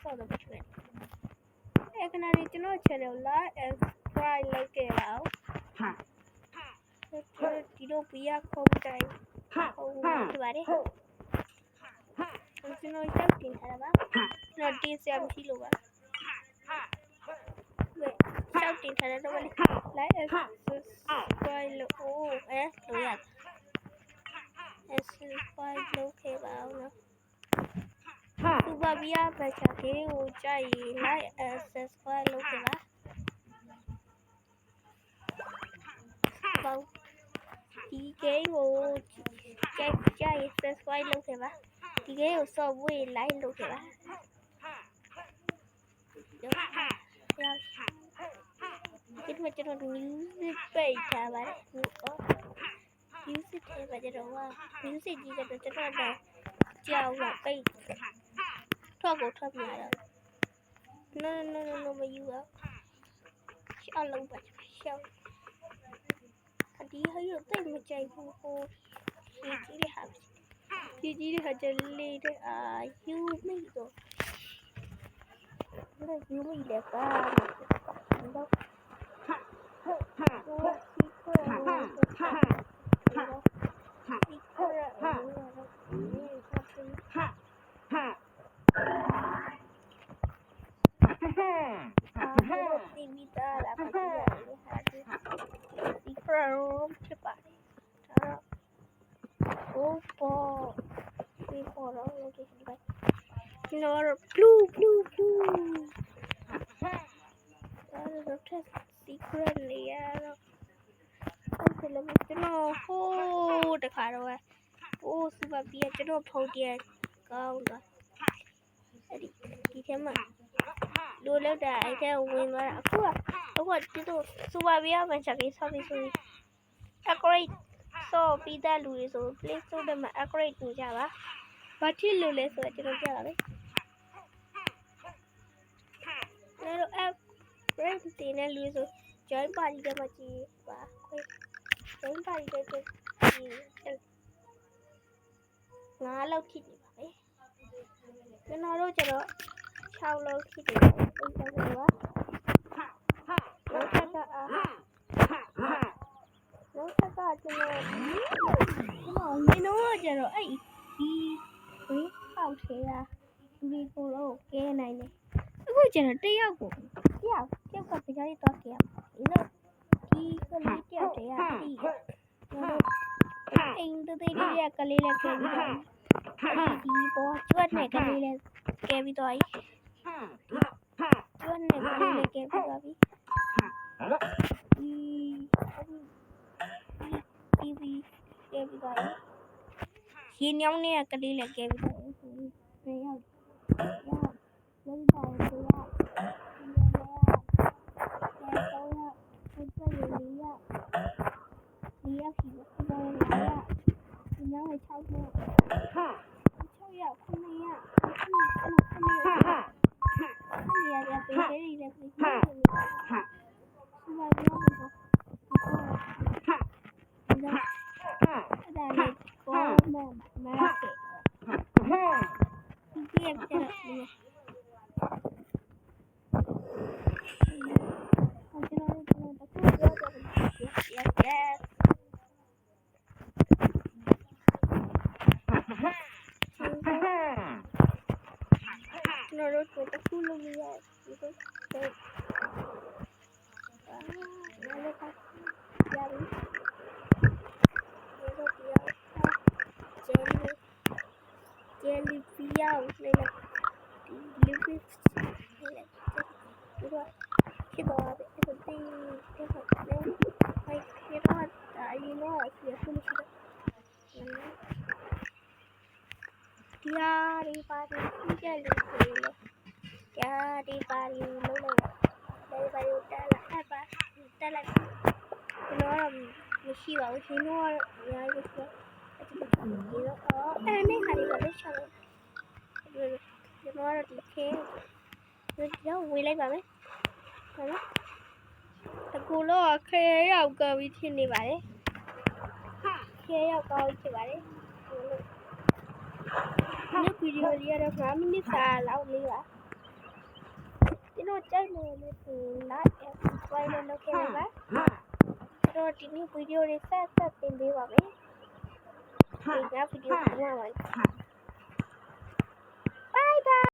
ဆော့တော့ဖြစ်တယ်ခဏလေးကျွန်တော် channel like and subscribe လုပ်ခဲ့ပါဦးဒီတော့ပြရခုံးတိုင်းဟုတ်ပါတယ်ကျွန်တော်တက်တင်ထားတာပါကျွန်တော်တင်ဆက်မရှိလို့ပါတောက်တင်ထားတဲ့တော့ like and subscribe လို့လို့ရsubscribe လုပ်ခဲ့ပါဦးနော်သူဘာပြရပဲချာကေကိုကြိုက် like and subscribe လုပ်ခဲ့ပါပေါ့ဒီ game ကိုကြိုက် subscribe လုပ်ခဲ့ပါဒီ game ကိုစော့ဖို့ like လုပ်ခဲ့ပါဒီမှာကျွန်တော် music ပိတ်ထားပါတယ် music ထဲမှာကျွန်တော်က music ကြီးကတော့ကျွန်တော်တော့ကြောက်တော့ပိတ်ထွက်ကိုထွက်ပြရတော့ no မယူတော့ရှောက်လုံးပါရှောက်ဒီဟာရုပ်တိတ်မကြိုက်ဘူးဟိုကြီးတဲ့ဟာလေးတဲ့ယူမိတော့လည်းယူမိလည်းပါတော့secret လေးရတော့အဲ့လိုမျိုးကျွန်တော်ဟိုးတခါတော့စူပါပီးကျွန်တော်ဖုန်းပြန်ကောင်းတော့အဲ့ဒီထဲမှာလိုလောက်တာအဲ့ထဲဝင်သွားတာအခုကျွန်တော်စူပါပီးကမှချက်ပြီးဆောက်ပြီးဆိုရင် upgrade ဆော့ပြီးတဲ့လူတွေဆို play store ထဲမှာ upgrade လုပ်ကြပါဘာဖြစ်လို့လဲဆိုတော့ကျွန်တော်ပြပါမယ်ကျွန်တော် upgrade တင်တဲ့လူဆိုjoin party ထဲမှာကြည့်ပါခွေ join party ထဲကြည့်ငါးလောက်ဖြစ်နေပါပဲကျွန်တော်တို့ကျတော့6လောက်ဖြစ်နေတယ်အဲ့ဒါကနောက်ထပ်ကကျွန်တော်မင်းတို့ကျတော့အဲ့ဒီဝေးပေါက်သေးတာဒီကိုတော့ကဲနိုင်တယ်အခုကျတော့တယောက်ကပြကြားလေးတော့ကြရဒီတော့ဒီကလေးတယောက်တည်းရဒီအိမ်တူသေးလေးကလေးလည်းကဲပြီးတော့ဒီပေါ်ကျွတ်နဲ့ကလေးလည်းကဲပြီးတော့ကျွတ်နဲ့ကလေးလည်းကဲပြီးတော့ဒီကဲပြီးတော့ရေညောင်းနဲ့ကလေးလည်းကဲပြီးတော့ဒီရောက်လုံးပါဆိုရမရှိပါဘူးရှင်တို့ကအများကြီးဆိုဒီတော့အဲ့ဒီခါလေးကလည်းချက်လို့ကျွန်တော်တို့ဒီခဲတော့ဝေးလိုက်ပါမယ်ဟုတ်လားတကူတော့ခဲရောက်ကပြီးဖြစ်နေပါတယ်ခဲရောက်ကောင်းဖြစ်ပါတယ်ဒီဗီဒီယိုလေးကတော့5မိနစ်စာလောက်လေးပါ ကျွန်တော်ကြိုက်လို့လည်းဆို like and subscribe လုပ်ခဲ့ပါကျွန်တော်ဒီနေ့ဗီဒီယိုလေးဆက်တင်ပေးပါမယ်ဒီကဗီဒီယိုကိုမှပါ